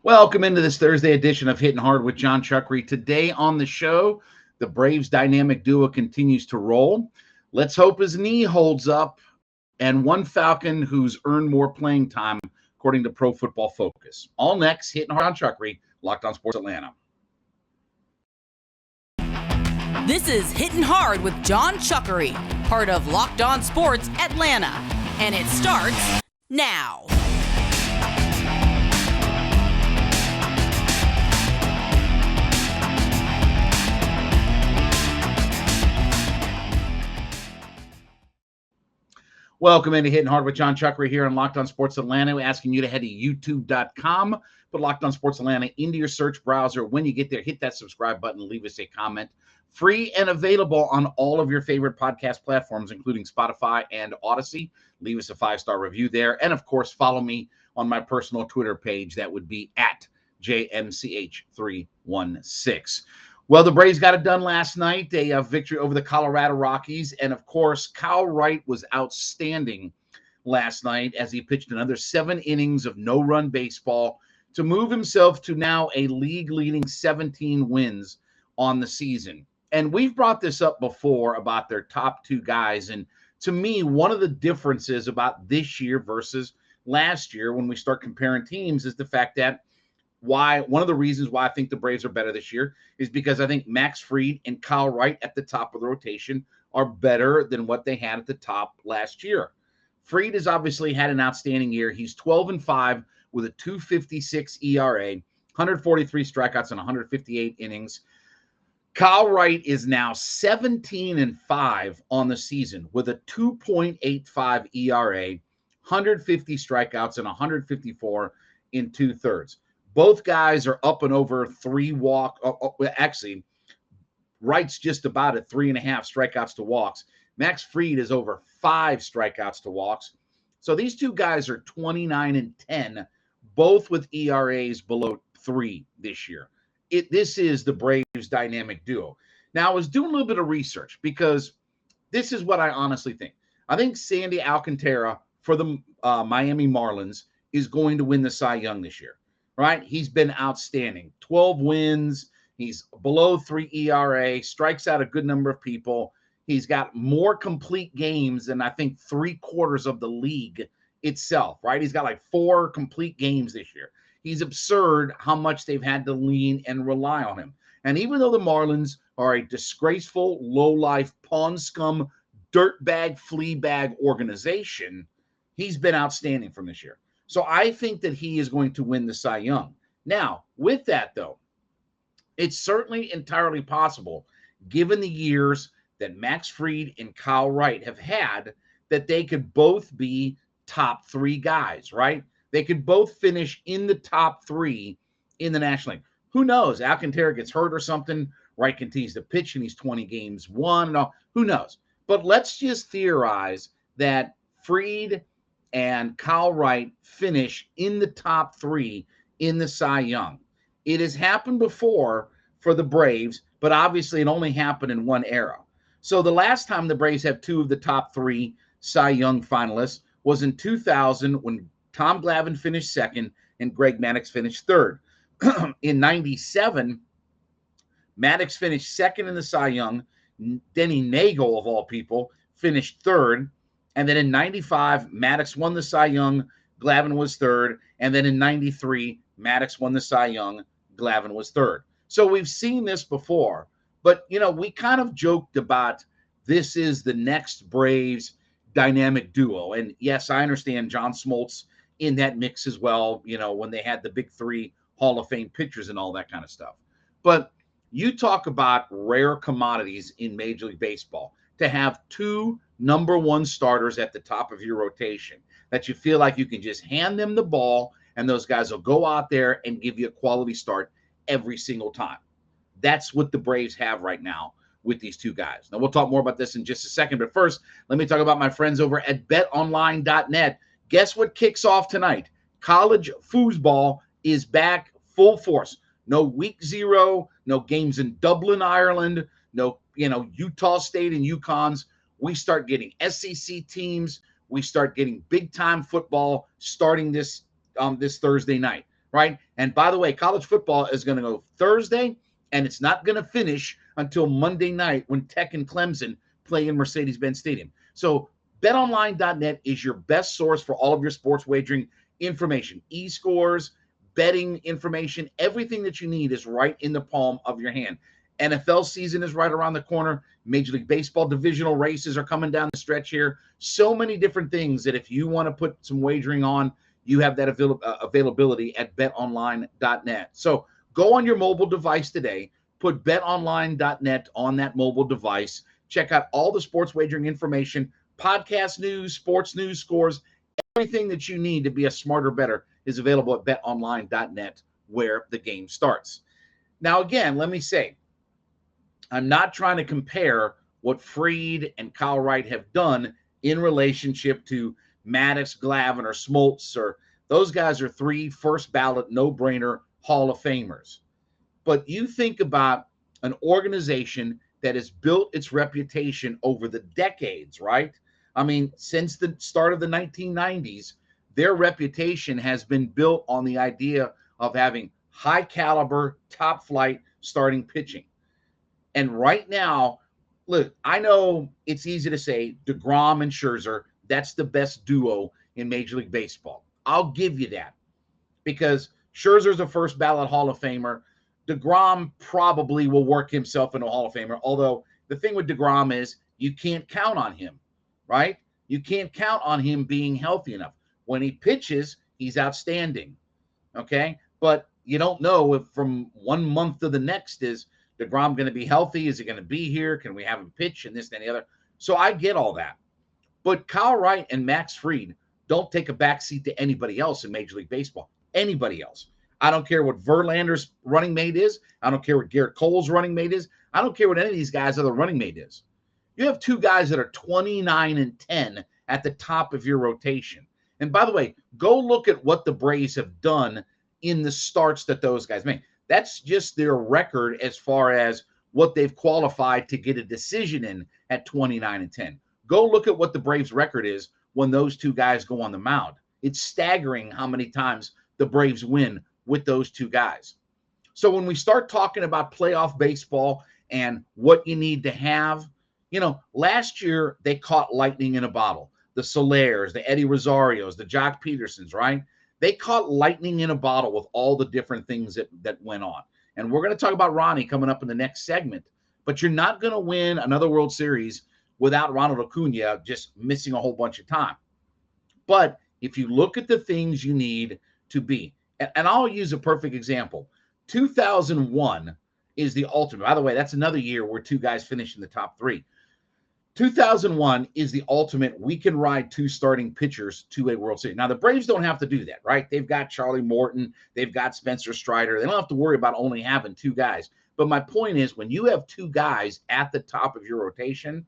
Welcome into this Thursday edition of Hittin Hard with Jon Chuckery. Today on the show, the Braves dynamic duo continues to roll. Let's hope his knee holds up. And one Falcon who's earned more playing time, according to Pro Football Focus. All next, Hittin Hard, Jon Chuckery, Locked On Sports Atlanta. This is Hittin Hard with Jon Chuckery, part of Locked On Sports Atlanta. And it starts now. Welcome into Hittin Hard with Jon Chuckery here on Locked On Sports Atlanta. We're asking you to head to youtube.com, put Locked On Sports Atlanta into your search browser. When you get there, hit that subscribe button, leave us a comment. Free and available on all of your favorite podcast platforms, including Spotify and Odyssey. Leave us a 5-star review there. And, of course, follow me on my personal Twitter page. That would be at JMCH316. Well, the Braves got it done last night, a victory over the Colorado Rockies. And, of course, Kyle Wright was outstanding last night as he pitched another 7 innings of no-run baseball to move himself to now a league-leading 17 wins on the season. And we've brought this up before about their top 2 guys. And to me, one of the differences about this year versus last year when we start comparing teams is the fact that one of the reasons why I think the Braves are better this year is because I think Max Fried and Kyle Wright at the top of the rotation are better than what they had at the top last year. Fried has obviously had an outstanding year. He's 12-5 with a 2.56 ERA, 143 strikeouts and 158 innings. Kyle Wright is now 17-5 on the season with a 2.85 ERA, 150 strikeouts and 154 in 2/3. Both guys are up and over 3 walk. Actually, Wright's just about at 3.5 strikeouts to walks. Max Fried is over 5 strikeouts to walks. So these two guys are 29-10, both with ERAs below 3 this year. This is the Braves dynamic duo. Now, I was doing a little bit of research because this is what I honestly think. I think Sandy Alcantara for the Miami Marlins is going to win the Cy Young this year. Right? He's been outstanding. 12 wins. He's below 3 ERA, strikes out a good number of people. He's got more complete games than I think 3/4 of the league itself, right? He's got like 4 complete games this year. He's absurd how much they've had to lean and rely on him. And even though the Marlins are a disgraceful, low-life, pawn scum, dirtbag, flea bag organization, he's been outstanding from this year. So I think that he is going to win the Cy Young. Now, with that, though, it's certainly entirely possible, given the years that Max Fried and Kyle Wright have had, that they could both be top 3 guys, right? They could both finish in the top 3 in the National League. Who knows? Alcantara gets hurt or something. Wright continues to pitch and he's 20 games won and all. Who knows? But let's just theorize that Fried and Kyle Wright finish in the top 3 in the Cy Young. It has happened before for the Braves, but obviously it only happened in one era. So the last time the Braves have 2 of the top 3 Cy Young finalists was in 2000 when Tom Glavine finished 2nd and Greg Maddux finished 3rd. In 97, Maddux finished 2nd in the Cy Young. Denny Nagel, of all people, finished 3rd. And then in 95, Maddux won the Cy Young, Glavine was 3rd. And then in 93, Maddux won the Cy Young, Glavine was 3rd. So we've seen this before. But, we kind of joked about this is the next Braves dynamic duo. And, yes, I understand John Smoltz in that mix as well, when they had the big 3 Hall of Fame pitchers and all that kind of stuff. But you talk about rare commodities in Major League Baseball. To have 2 number 1 starters at the top of your rotation that you feel like you can just hand them the ball and those guys will go out there and give you a quality start every single time. That's what the Braves have right now with these 2 guys. Now, we'll talk more about this in just a second, but first, let me talk about my friends over at betonline.net. Guess what kicks off tonight? College foosball is back full force. No week 0, no games in Dublin, Ireland, no Utah State and UConn's. We start getting SEC teams. We start getting big-time football starting this Thursday night. right? And by the way, college football is going to go Thursday, and it's not going to finish until Monday night when Tech and Clemson play in Mercedes-Benz Stadium. So betonline.net is your best source for all of your sports wagering information, e-scores, betting information, everything that you need is right in the palm of your hand. NFL season is right around the corner. Major League Baseball divisional races are coming down the stretch here. So many different things that if you want to put some wagering on, you have that availability at betonline.net. So go on your mobile device today, put betonline.net on that mobile device. Check out all the sports wagering information, podcast news, sports news, scores, everything that you need to be a smarter bettor is available at betonline.net, where the game starts. Now, again, let me say, I'm not trying to compare what Fried and Kyle Wright have done in relationship to Maddox, Glavine, or Smoltz, or those guys are 3 first-ballot, no-brainer Hall of Famers. But you think about an organization that has built its reputation over the decades, right? I mean, since the start of the 1990s, their reputation has been built on the idea of having high-caliber, top-flight starting pitching. And right now, look, I know it's easy to say DeGrom and Scherzer, that's the best duo in Major League Baseball. I'll give you that because Scherzer's a first ballot Hall of Famer. DeGrom probably will work himself into a Hall of Famer, although the thing with DeGrom is you can't count on him, right? You can't count on him being healthy enough. When he pitches, he's outstanding, okay? But you don't know if from one month to the next is DeGrom going to be healthy? Is he going to be here? Can we have him pitch and this and the other? So I get all that. But Kyle Wright and Max Fried don't take a backseat to anybody else in Major League Baseball. Anybody else. I don't care what Verlander's running mate is. I don't care what Garrett Cole's running mate is. I don't care what any of these guys' other running mate is. You have 2 guys that are 29-10 at the top of your rotation. And by the way, go look at what the Braves have done in the starts that those guys make. That's just their record as far as what they've qualified to get a decision in at 29-10. Go look at what the Braves' record is when those 2 guys go on the mound. It's staggering how many times the Braves win with those 2 guys. So when we start talking about playoff baseball and what you need to have, last year they caught lightning in a bottle. The Solairs, the Eddie Rosarios, the Jock Petersons, right? They caught lightning in a bottle with all the different things that went on. And we're going to talk about Ronnie coming up in the next segment. But you're not going to win another World Series without Ronald Acuna just missing a whole bunch of time. But if you look at the things you need to be, and I'll use a perfect example. 2001 is the ultimate. By the way, that's another year where 2 guys finished in the top 3. 2001 is the ultimate. We can ride 2 starting pitchers to a World Series. Now, the Braves don't have to do that, right? They've got Charlie Morton. They've got Spencer Strider. They don't have to worry about only having 2 guys. But my point is, when you have 2 guys at the top of your rotation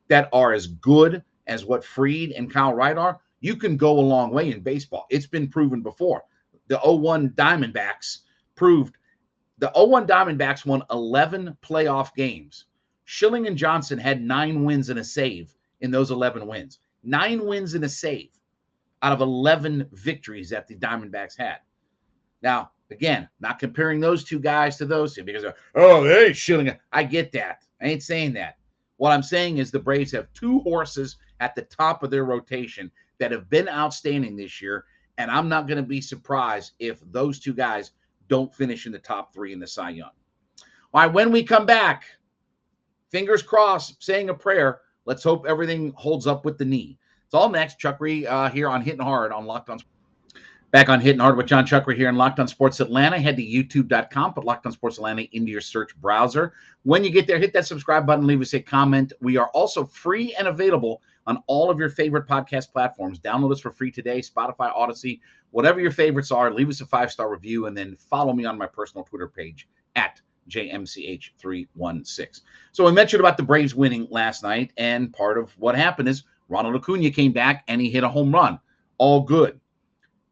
that are as good as what Fried and Kyle Wright are, you can go a long way in baseball. It's been proven before. The 01 Diamondbacks proved. The 01 Diamondbacks won 11 playoff games. Schilling and Johnson had 9 wins and a save in those 11 wins. 9 wins and a save out of 11 victories that the Diamondbacks had. Now, again, not comparing those 2 guys to those 2 because, hey, Schilling. I get that. I ain't saying that. What I'm saying is the Braves have 2 horses at the top of their rotation that have been outstanding this year, and I'm not going to be surprised if those 2 guys don't finish in the top 3 in the Cy Young. All right, when we come back, fingers crossed, saying a prayer. Let's hope everything holds up with the knee. It's all next. Chuckery here on Hittin' Hard on Locked On. Back on Hittin' Hard with Jon Chuckery here on Locked On Sports Atlanta. Head to youtube.com, put Locked On Sports Atlanta into your search browser. When you get there, hit that subscribe button, leave us a comment. We are also free and available on all of your favorite podcast platforms. Download us for free today, Spotify, Odyssey, whatever your favorites are. Leave us a 5-star review, and then follow me on my personal Twitter page at JMCH316. So we mentioned about the Braves winning last night, and part of what happened is Ronald Acuna came back and he hit a home run. All good.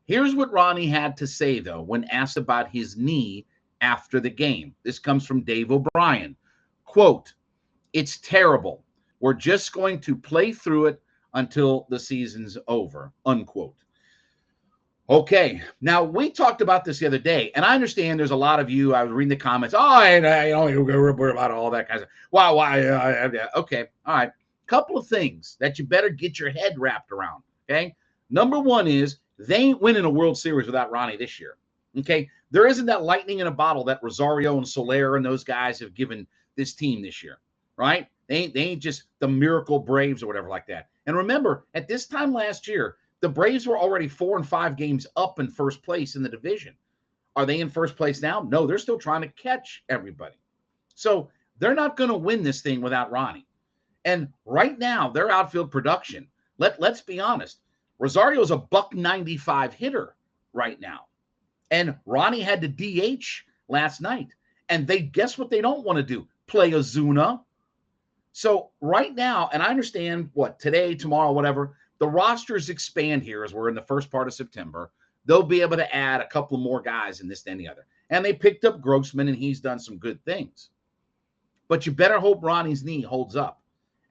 Here's what Ronnie had to say, though, when asked about his knee after the game. This comes from Dave O'Brien. Quote, "It's terrible. We're just going to play through it until the season's over," unquote. Okay, now we talked about this the other day, and I understand there's a lot of you. I was reading the comments. Oh, I don't worry about all that kind of. Why? Okay, all right. Couple of things that you better get your head wrapped around. Okay, number one is they ain't winning a World Series without Ronnie this year. Okay, there isn't that lightning in a bottle that Rosario and Soler and those guys have given this team this year, right? They ain't just the miracle Braves or whatever like that. And remember, at this time last year, the Braves were already 4 and 5 games up in first place in the division. Are they in first place now? No, they're still trying to catch everybody. So they're not going to win this thing without Ronnie. And right now, their outfield production, let's be honest, Rosario's a $195 hitter right now. And Ronnie had to DH last night. And they guess what they don't want to do? Play Ozuna. So right now, and I understand what, today, tomorrow, whatever, the rosters expand here as we're in the first part of September. They'll be able to add a couple more guys in this than the other. And they picked up Grossman, and he's done some good things. But you better hope Ronnie's knee holds up.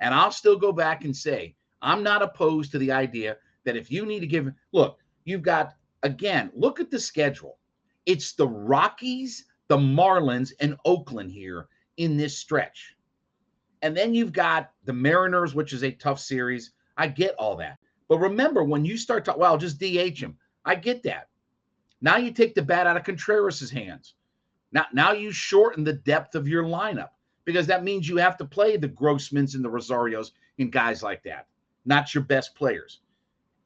And I'll still go back and say, I'm not opposed to the idea that if you need to give – look, you've got – again, look at the schedule. It's the Rockies, the Marlins, and Oakland here in this stretch. And then you've got the Mariners, which is a tough series. I get all that. But remember, when you start to, well, just DH him. I get that. Now you take the bat out of Contreras' hands. Now you shorten the depth of your lineup because that means you have to play the Grossmans and the Rosarios and guys like that, not your best players.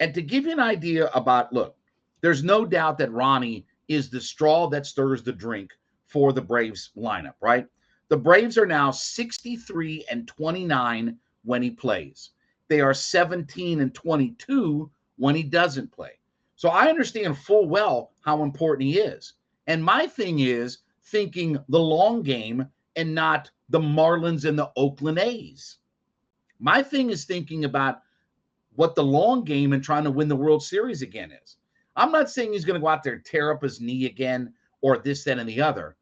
And to give you an idea about, look, there's no doubt that Ronnie is the straw that stirs the drink for the Braves lineup, right? The Braves are now 63 and 29 when he plays. They are 17 and 22 when he doesn't play. So I understand full well how important he is. And my thing is thinking the long game and not the Marlins and the Oakland A's. My thing is thinking about what the long game and trying to win the World Series again is. I'm not saying he's going to go out there and tear up his knee again or this, that, and the other.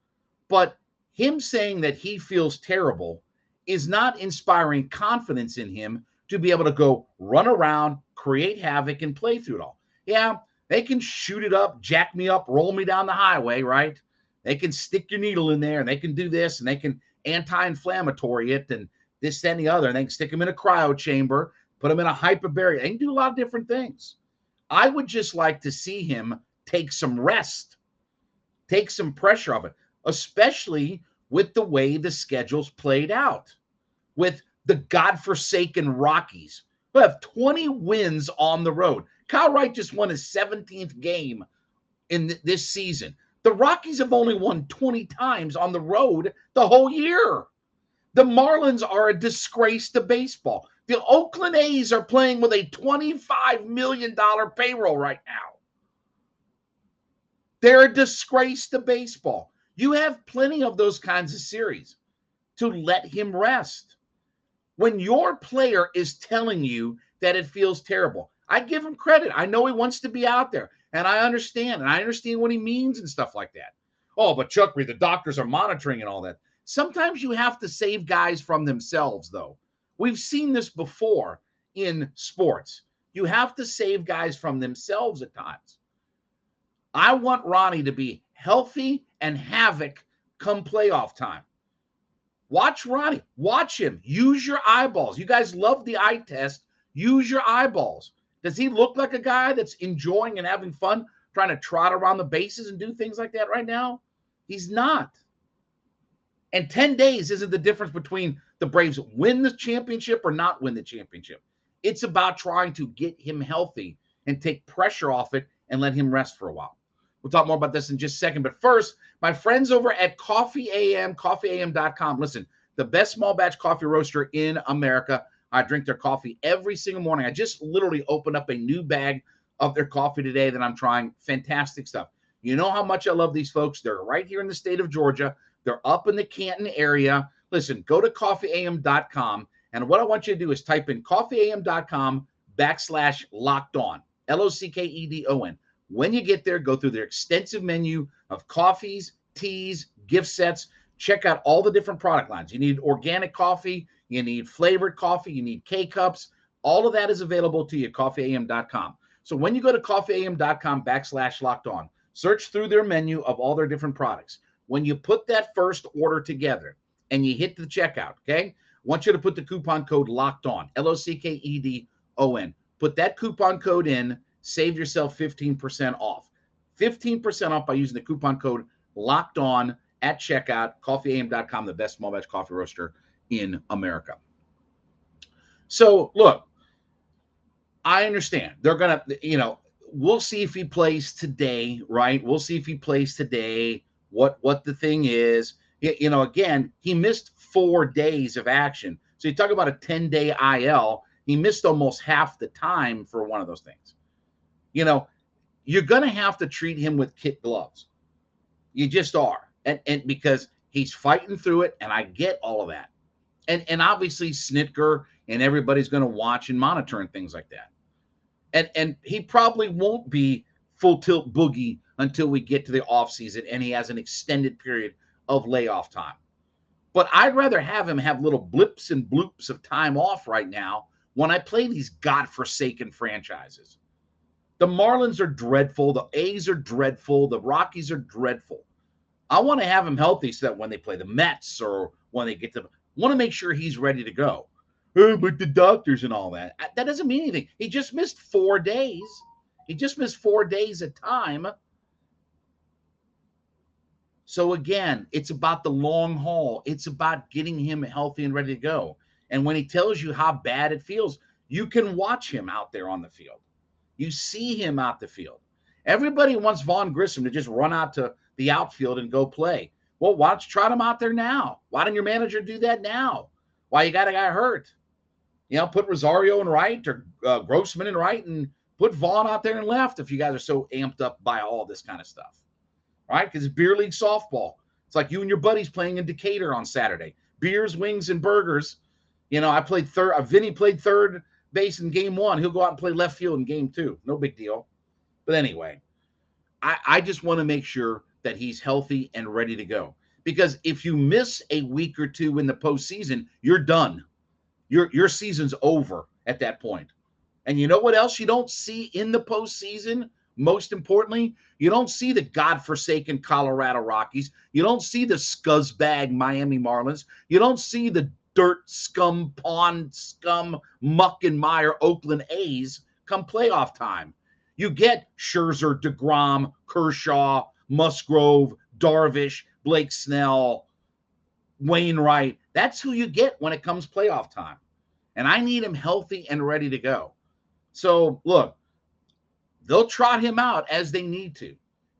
But him saying that he feels terrible is not inspiring confidence in him to be able to go run around, create havoc, and play through it all. Yeah, they can shoot it up, jack me up, roll me down the highway, right? They can stick your needle in there, and they can do this, and they can anti-inflammatory it, and this, that, and the other. And they can stick them in a cryo chamber, put them in a hyperbaric. They can do a lot of different things. I would just like to see him take some rest, take some pressure off it, especially with the way the schedule's played out, with the godforsaken Rockies, who have 20 wins on the road. Kyle Wright just won his 17th game in this season. The Rockies have only won 20 times on the road the whole year. The Marlins are a disgrace to baseball. The Oakland A's are playing with a $25 million payroll right now. They're a disgrace to baseball. You have plenty of those kinds of series to let him rest. When your player is telling you that it feels terrible, I give him credit. I know he wants to be out there, and I understand what he means and stuff like that. Oh, but Chuckery, the doctors are monitoring and all that. Sometimes you have to save guys from themselves, though. We've seen this before in sports. You have to save guys from themselves at times. I want Ronnie to be healthy and havoc come playoff time. Watch Ronnie. Watch him. Use your eyeballs. You guys love the eye test. Use your eyeballs. Does he look like a guy that's enjoying and having fun trying to trot around the bases and do things like that right now? He's not. And 10 days isn't the difference between the Braves win the championship or not win the championship. It's about trying to get him healthy and take pressure off it and let him rest for a while. We'll talk more about this in just a second. But first, my friends over at Coffee AM, coffeeam.com. Listen, the best small batch coffee roaster in America. I drink their coffee every single morning. I just literally opened up a new bag of their coffee today that I'm trying. Fantastic stuff. You know how much I love these folks. They're right here in the state of Georgia. They're up in the Canton area. Listen, go to coffeeam.com. And what I want you to do is type in coffeeam.com/lockedon, LOCKEDON. When you get there, go through their extensive menu of coffees, teas, gift sets. Check out all the different product lines. You need organic coffee. You need flavored coffee. You need K-Cups. All of that is available to you at coffeeam.com. So when you go to coffeeam.com/locked on, search through their menu of all their different products. When you put that first order together and you hit the checkout, okay, I want you to put the coupon code locked on, LOCKEDON. Put that coupon code in, save yourself 15% off. 15% off by using the coupon code locked on at checkout, coffeeam.com, the best small batch coffee roaster in America. So look, I understand they're going to, we'll see if he plays today, right? We'll see if he plays today, what the thing is. Again, he missed 4 days of action. So you talk about a 10-day IL, he missed almost half the time for one of those things. You're going to have to treat him with kid gloves. You just are. And because he's fighting through it, and I get all of that. And obviously Snitker and everybody's going to watch and monitor and things like that. And he probably won't be full tilt boogie until we get to the offseason and he has an extended period of layoff time. But I'd rather have him have little blips and bloops of time off right now when I play these godforsaken franchises. The Marlins are dreadful. The A's are dreadful. The Rockies are dreadful. I want to have him healthy so that when they play the Mets or when they get to, want to make sure he's ready to go. But the doctors and all that. That doesn't mean anything. He just missed 4 days. He just missed 4 days of time. So again, it's about the long haul. It's about getting him healthy and ready to go. And when he tells you how bad it feels, you can watch him out there on the field. You see him out the field. Everybody wants Vaughn Grissom to just run out to the outfield and go play. Well, why don't you trot him out there now? Why didn't your manager do that now? Why you got a guy hurt? Put Rosario in right or Grossman in right and put Vaughn out there in left if you guys are so amped up by all this kind of stuff. Right? Because it's beer league softball. It's like you and your buddies playing in Decatur on Saturday. Beers, wings, and burgers. I played third. Vinny played third base in game 1. He'll go out and play left field in game 2. No big deal. But anyway, I just want to make sure that he's healthy and ready to go. Because if you miss a week or two in the postseason, you're done. Your season's over at that point. And you know what else you don't see in the postseason? Most importantly, you don't see the godforsaken Colorado Rockies. You don't see the scuzzbag Miami Marlins. You don't see the dirt scum, pond scum, muck and mire Oakland A's come playoff time. You get Scherzer, DeGrom, Kershaw, Musgrove, Darvish, Blake Snell, Wainwright. That's who you get when it comes playoff time. And I need him healthy and ready to go. So, look, they'll trot him out as they need to.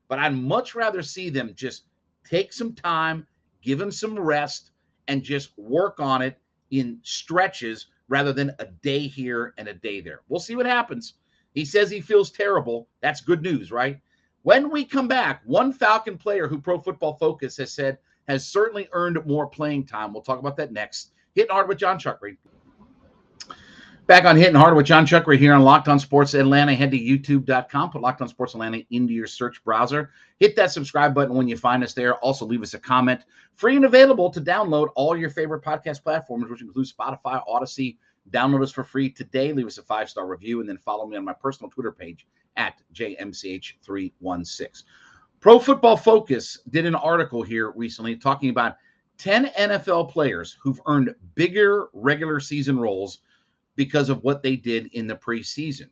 But I'd much rather see them just take some time, give him some rest, and just work on it in stretches rather than a day here and a day there. We'll see what happens. He says he feels terrible. That's good news, right? When we come back, one Falcon player who Pro Football Focus has said has certainly earned more playing time. We'll talk about that next. Hittin' Hard with Jon Chuckery. Back on Hittin' Hard with Jon Chuckery here on Locked On Sports Atlanta. Head to youtube.com. Put Locked On Sports Atlanta into your search browser. Hit that subscribe button when you find us there. Also, leave us a comment. Free and available to download all your favorite podcast platforms, which include Spotify, Odyssey. Download us for free today. Leave us a 5-star review, and then follow me on my personal Twitter page at JMCH316. Pro Football Focus did an article here recently talking about 10 NFL players who've earned bigger regular season roles because of what they did in the preseason.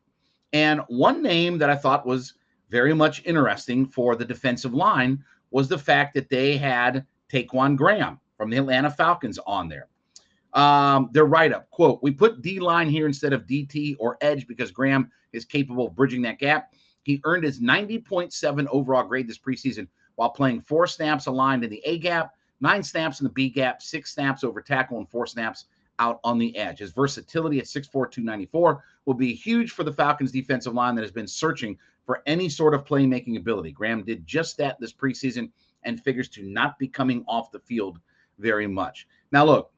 And one name that I thought was very much interesting for the defensive line was the fact that they had Taquan Graham from the Atlanta Falcons on there. Their write-up, quote, "We put D-line here instead of DT or edge because Graham is capable of bridging that gap. He earned his 90.7 overall grade this preseason while playing 4 snaps aligned in the A gap, 9 snaps in the B gap, 6 snaps over tackle, and 4 snaps out on the edge. His versatility at 6'4", 294 will be huge for the Falcons defensive line that has been searching for any sort of playmaking ability. Graham did just that this preseason and figures to not be coming off the field very much." Now, look,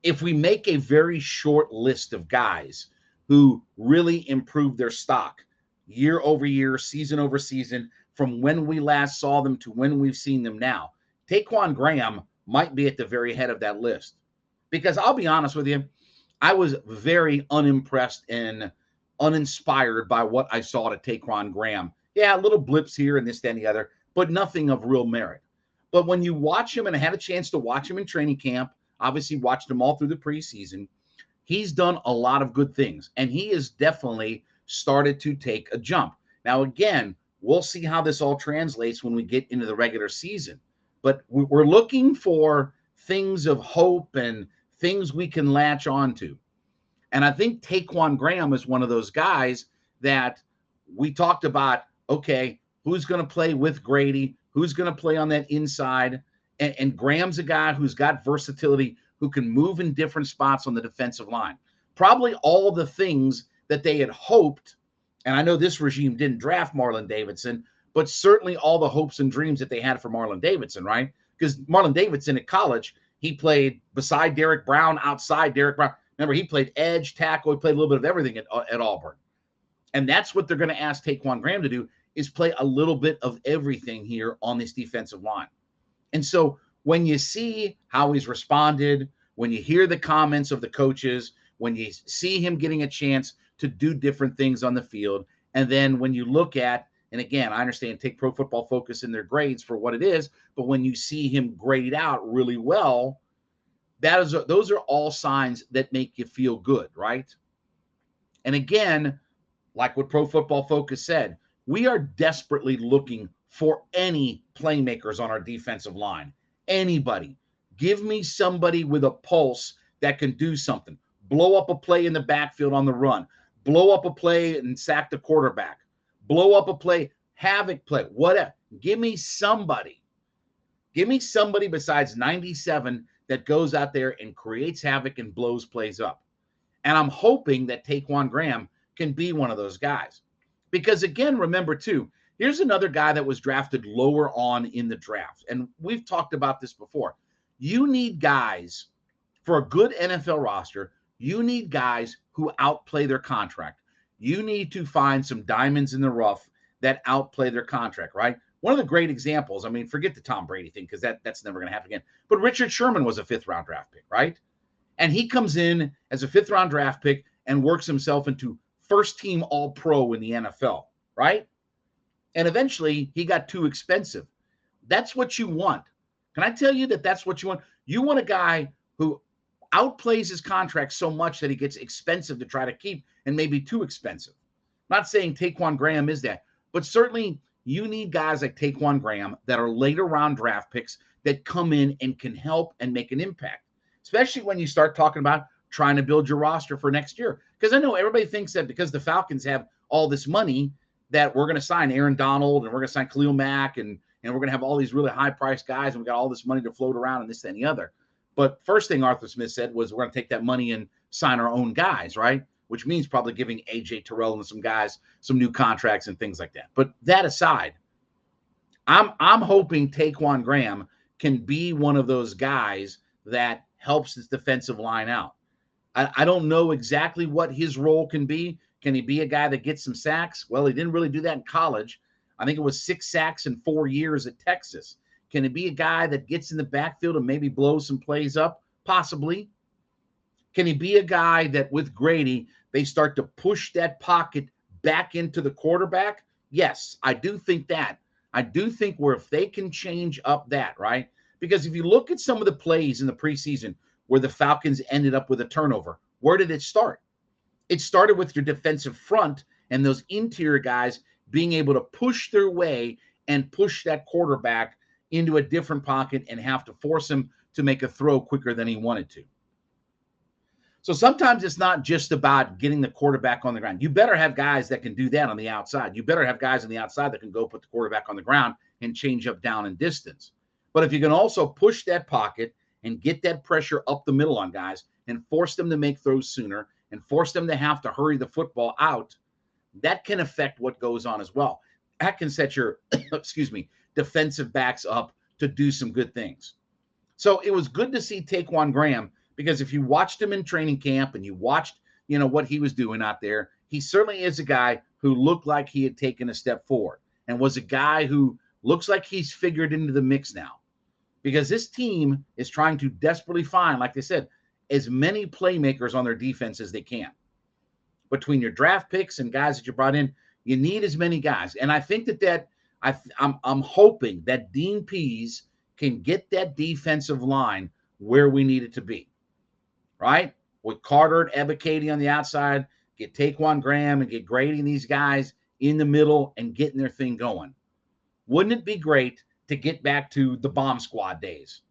if we make a very short list of guys who really improved their stock year over year, season over season, from when we last saw them to when we've seen them now, Taquan Graham might be at the very head of that list. Because I'll be honest with you, I was very unimpressed in uninspired by what I saw to Taquan Graham. Yeah, little blips here and this, that, and the other, but nothing of real merit. But when you watch him, and I had a chance to watch him in training camp, obviously watched him all through the preseason, he's done a lot of good things, and he has definitely started to take a jump. Now, again, we'll see how this all translates when we get into the regular season. But we're looking for things of hope and things we can latch onto. And I think Taquan Graham is one of those guys that we talked about, okay, who's going to play with Grady? Who's going to play on that inside? And Graham's a guy who's got versatility, who can move in different spots on the defensive line. Probably all the things that they had hoped, and I know this regime didn't draft Marlon Davidson, but certainly all the hopes and dreams that they had for Marlon Davidson, right? Because Marlon Davidson at college, he played beside Derek Brown, outside Derek Brown. Remember, he played edge, tackle, he played a little bit of everything at Auburn. And that's what they're going to ask Taquan Graham to do, is play a little bit of everything here on this defensive line. And so when you see how he's responded, when you hear the comments of the coaches, when you see him getting a chance to do different things on the field, and then when you look at, and again, I understand, take Pro Football Focus in their grades for what it is, but when you see him grade out really well, those are all signs that make you feel good, right? And again, like what Pro Football Focus said, we are desperately looking for any playmakers on our defensive line. Anybody. Give me somebody with a pulse that can do something. Blow up a play in the backfield on the run. Blow up a play and sack the quarterback. Blow up a play, havoc play, whatever. Give me somebody. Give me somebody besides 97 that goes out there and creates havoc and blows plays up. And I'm hoping that Taquan Graham can be one of those guys. Because again, remember too, here's another guy that was drafted lower on in the draft. And we've talked about this before. You need guys for a good NFL roster. You need guys who outplay their contract. You need to find some diamonds in the rough that outplay their contract, right? One of the great examples, I mean, forget the Tom Brady thing because that's never going to happen again. But Richard Sherman was a 5th-round draft pick, right? And he comes in as a 5th-round draft pick and works himself into first-team All-Pro in the NFL, right? And eventually, he got too expensive. That's what you want. Can I tell you that that's what you want? You want a guy who outplays his contract so much that he gets expensive to try to keep and maybe too expensive. I'm not saying Taquan Graham is that, but certainly you need guys like Taquan Graham that are later round draft picks that come in and can help and make an impact, especially when you start talking about trying to build your roster for next year. Because I know everybody thinks that because the Falcons have all this money that we're going to sign Aaron Donald and we're going to sign Khalil Mack and we're going to have all these really high-priced guys and we got all this money to float around and this, that, and the other. But first thing Arthur Smith said was we're going to take that money and sign our own guys, right? Which means probably giving A.J. Terrell and some guys some new contracts and things like that. But that aside, I'm hoping Taquan Graham can be one of those guys that helps his defensive line out. I don't know exactly what his role can be. Can he be a guy that gets some sacks? Well, he didn't really do that in college. I think it was 6 sacks in 4 years at Texas. Can he be a guy that gets in the backfield and maybe blows some plays up? Possibly. Can he be a guy that with Grady, they start to push that pocket back into the quarterback? Yes, I do think that. I do think where if they can change up that, right? Because if you look at some of the plays in the preseason where the Falcons ended up with a turnover, where did it start? It started with your defensive front and those interior guys being able to push their way and push that quarterback into a different pocket and have to force him to make a throw quicker than he wanted to. So sometimes it's not just about getting the quarterback on the ground. You better have guys that can do that on the outside. You better have guys on the outside that can go put the quarterback on the ground and change up down and distance. But if you can also push that pocket and get that pressure up the middle on guys and force them to make throws sooner and force them to have to hurry the football out, that can affect what goes on as well. That can set your, defensive backs up to do some good things. So it was good to see Taquan Graham because if you watched him in training camp and you watched, what he was doing out there, he certainly is a guy who looked like he had taken a step forward and was a guy who looks like he's figured into the mix now because this team is trying to desperately find, like they said, as many playmakers on their defense as they can. between your draft picks and guys that you brought in. You need as many guys. And I think I'm hoping that Dean Pease can get that defensive line where we need it to be, right? With Carter and Ebiketie on the outside, get Taquan Graham and get Grady and these guys in the middle and getting their thing going. Wouldn't it be great to get back to the bomb squad days,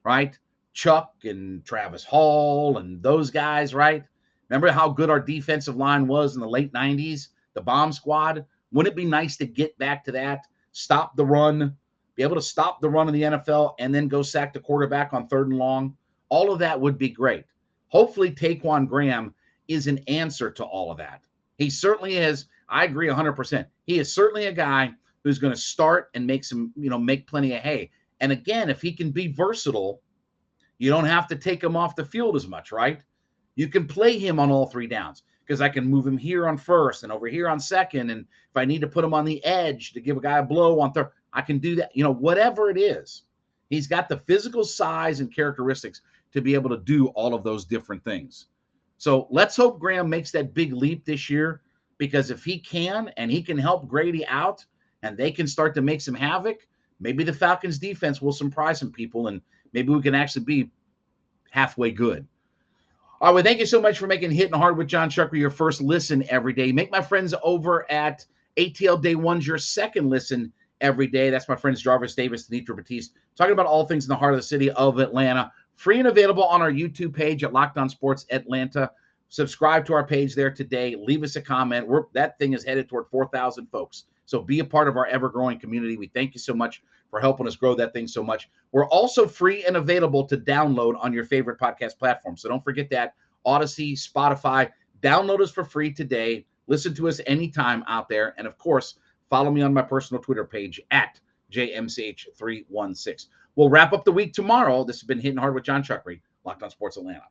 right? Chuck and Travis Hall and those guys, right? Remember how good our defensive line was in the late 90s, the bomb squad? Wouldn't it be nice to get back to that, stop the run, be able to stop the run in the NFL, and then go sack the quarterback on 3rd and long? All of that would be great. Hopefully Taquan Graham is an answer to all of that. He certainly is. I agree 100%. He is certainly a guy who's going to start and make plenty of hay. And again, if he can be versatile, you don't have to take him off the field as much, right? You can play him on all 3 downs because I can move him here on 1st and over here on 2nd. And if I need to put him on the edge to give a guy a blow on 3rd, I can do that. Whatever it is, he's got the physical size and characteristics to be able to do all of those different things. So let's hope Graham makes that big leap this year, because if he can and he can help Grady out and they can start to make some havoc, maybe the Falcons defense will surprise some people and maybe we can actually be halfway good. All right, well, thank you so much for making Hittin' Hard with Jon Chuckery your first listen every day. Make my friends over at ATL Day One's your second listen every day. That's my friends Jarvis Davis and Nitra Batiste, talking about all things in the heart of the city of Atlanta. Free and available on our YouTube page at Locked On Sports Atlanta. Subscribe to our page there today. Leave us a comment. That thing is headed toward 4,000 folks. So be a part of our ever-growing community. We thank you so much for helping us grow that thing so much. We're also free and available to download on your favorite podcast platform. So don't forget that. Odyssey, Spotify. Download us for free today. Listen to us anytime out there. And, of course, follow me on my personal Twitter page at JMCH316. We'll wrap up the week tomorrow. This has been Hittin' Hard with Jon Chuckery, Locked On Sports Atlanta.